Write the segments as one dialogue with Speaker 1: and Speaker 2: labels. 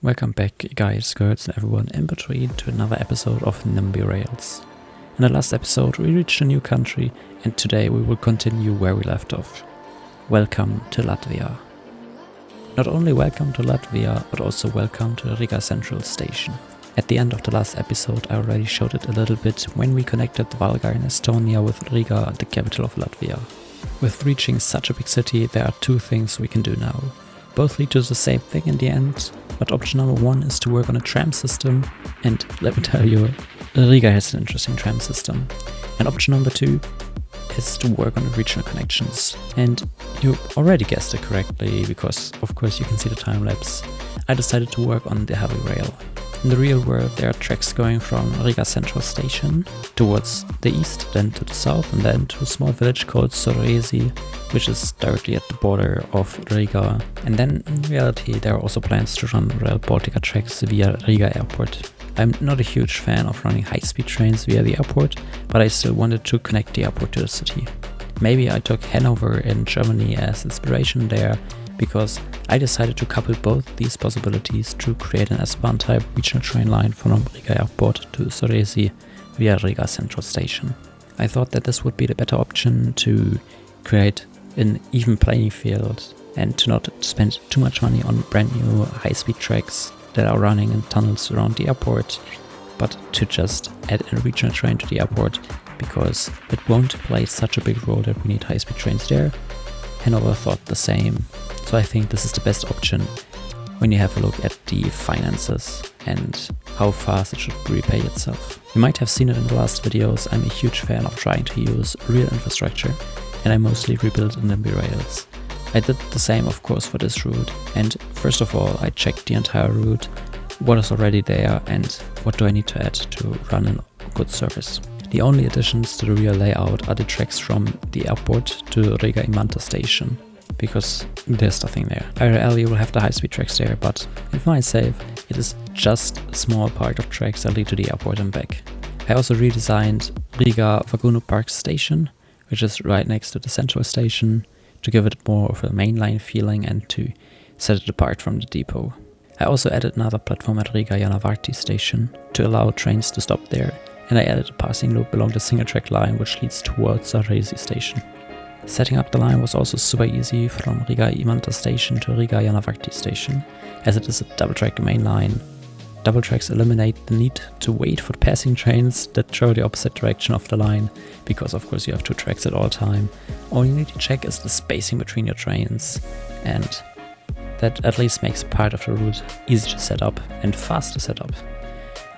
Speaker 1: Welcome back, guys, girls, and everyone in between to another episode of Nimby Rails. In the last episode, we reached a new country, and today we will continue where we left off. Welcome to Latvia. Not only welcome to Latvia, but also welcome to the Riga Central Station. At the end of the last episode, I already showed it a little bit when we connected Valga in Estonia with Riga, the capital of Latvia. With reaching such a big city, there are two things we can do now. Both lead to the same thing in the end, but option number one is to work on a tram system, and let me tell you, Riga has an interesting tram system. And option number two is to work on the regional connections. And you already guessed it correctly, because of course you can see the time lapse. I decided to work on the heavy rail. In the real world, there are tracks going from Riga Central Station towards the east, then to the south, and then to a small village called Soresi, which is directly at the border of Riga. And then in reality, there are also plans to run Rail Baltica tracks via Riga Airport. I'm not a huge fan of running high-speed trains via the airport, but I still wanted to connect the airport to the city. Maybe I took Hanover in Germany as inspiration there, because I decided to couple both these possibilities to create an S1 type regional train line from Riga Airport to Soresi via Riga Central Station. I thought that this would be the better option to create an even playing field and to not spend too much money on brand new high-speed tracks that are running in tunnels around the airport, but to just add a regional train to the airport, because it won't play such a big role that we need high-speed trains there. Hanover thought the same. So I think this is the best option when you have a look at the finances and how fast it should repay itself. You might have seen it in the last videos. I'm a huge fan of trying to use real infrastructure, and I mostly rebuilt in Nimby Rails. I did the same, of course, for this route. And first of all, I checked the entire route, what is already there and what do I need to add to run a good service. The only additions to the real layout are the tracks from the airport to Riga Imanta station, because there's nothing there. IRL, you will have the high-speed tracks there, but if I save, it is just a small part of tracks that lead to the airport and back. I also redesigned Riga Vagunu Park station, which is right next to the central station, to give it more of a mainline feeling and to set it apart from the depot. I also added another platform at Riga Janavarti station to allow trains to stop there, and I added a passing loop along the single track line which leads towards Soresi station. Setting up the line was also super easy from Riga Imanta station to Riga Janavarti station, as it is a double track main line. Double tracks eliminate the need to wait for passing trains that travel the opposite direction of the line, because of course you have two tracks at all time. All you need to check is the spacing between your trains, and that at least makes part of the route easy to set up and fast to set up.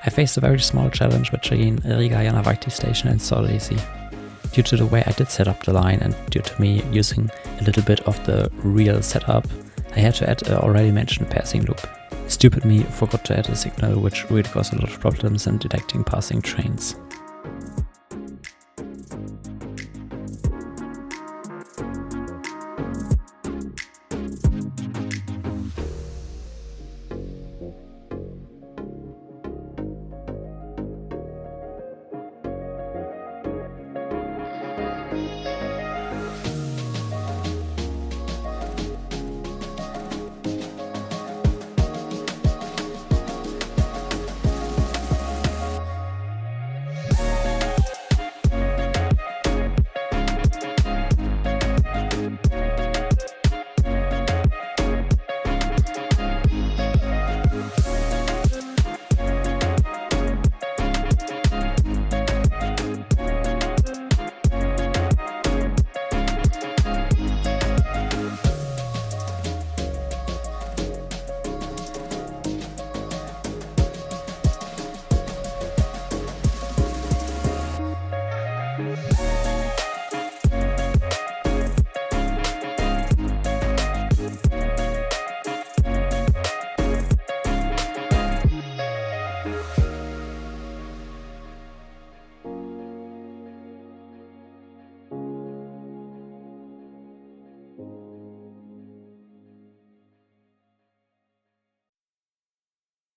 Speaker 1: I faced a very small challenge between Riga Janavarti station and Soresi. Due to the way I did set up the line and due to me using a little bit of the real setup, I had to add a already mentioned passing loop. Stupid me forgot to add a signal, which really caused a lot of problems in detecting passing trains.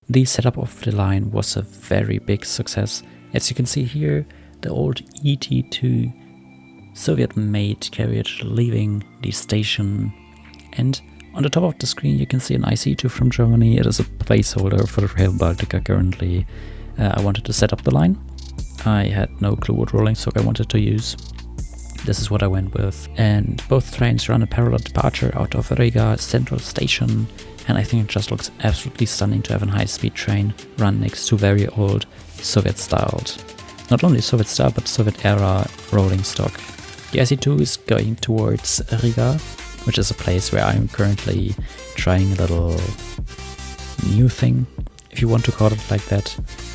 Speaker 1: The setup of the line was a very big success. As you can see here, the old ET2 Soviet-made carriage leaving the station, and On the top of the screen you can see an IC2 from Germany. It is a placeholder for the Rail Baltica currently. I wanted to set up the line. I had no clue what rolling stock I wanted to use. This is what I went with. And both trains run a parallel departure out of Riga Central Station. And I think it just looks absolutely stunning to have a high-speed train run next to very old Soviet-styled, not only Soviet-style but Soviet-era rolling stock. The IC2 is going towards Riga, which is a place where I'm currently trying a little new thing, if you want to call it like that,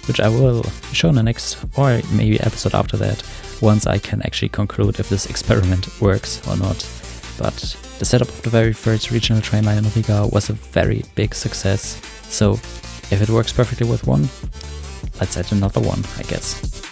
Speaker 1: which I will show in the next or maybe episode after that, once I can actually conclude if this experiment works or not. But the setup of the very first regional train line in Riga was a very big success, so if it works perfectly with one, let's add another one, I guess.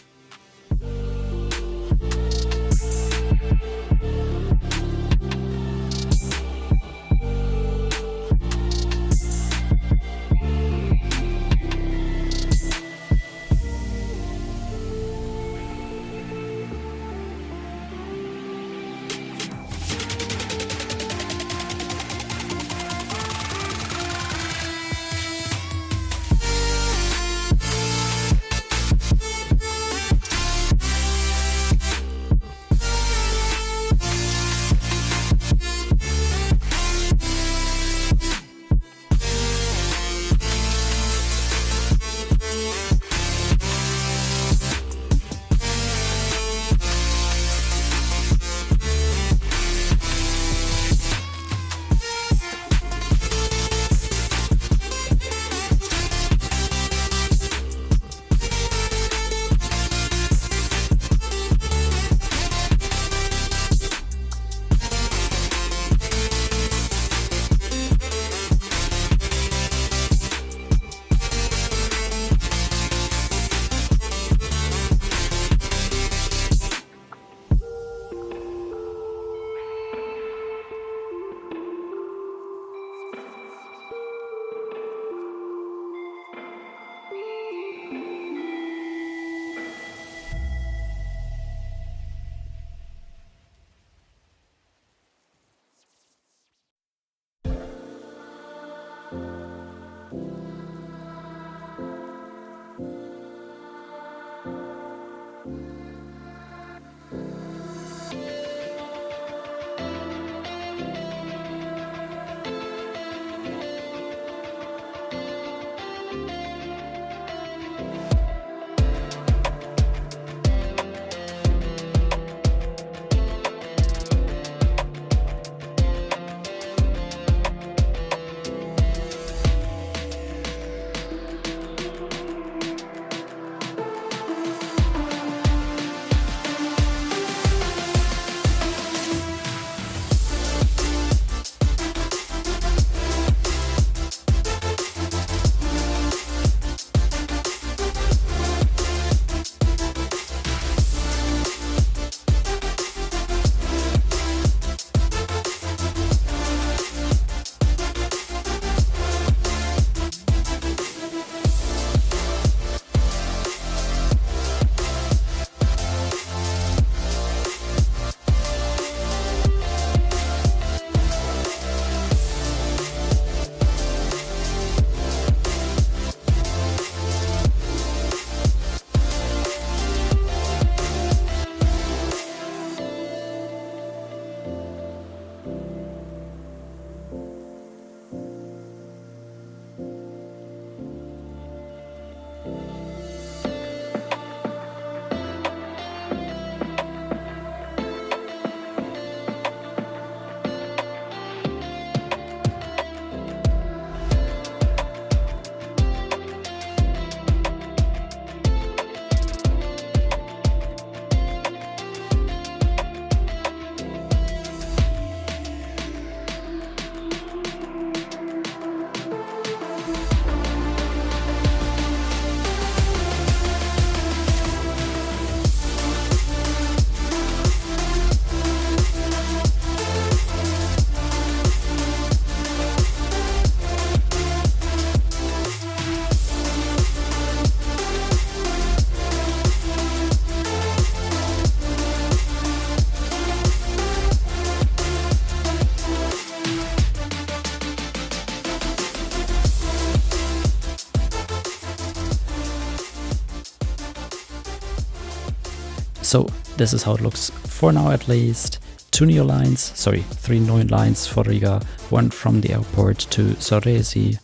Speaker 1: So this is how it looks for now at least. 3 new lines for Riga, one from the airport to Soresi,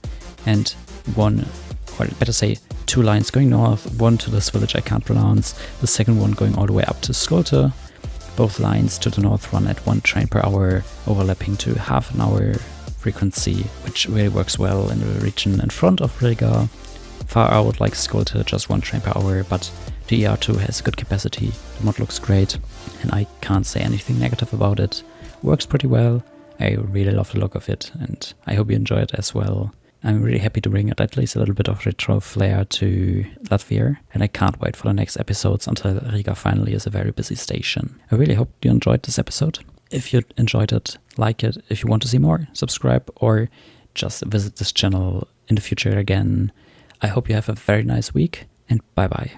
Speaker 1: and one, or better say, 2 lines going north, one to this village I can't pronounce, the second one going all the way up to Skolte. Both lines to the north run at 1 train per hour, overlapping to half an hour frequency, which really works well in the region in front of Riga. Far out like Skolte, just 1 train per hour, but the ER2 has good capacity, the mod looks great, and I can't say anything negative about it. Works pretty well, I really love the look of it, and I hope you enjoy it as well. I'm really happy to bring at least a little bit of retro flair to Latvia, and I can't wait for the next episodes until Riga finally is a very busy station. I really hope you enjoyed this episode. If you enjoyed it, like it. If you want to see more, subscribe or just visit this channel in the future again. I hope you have a very nice week, and bye bye.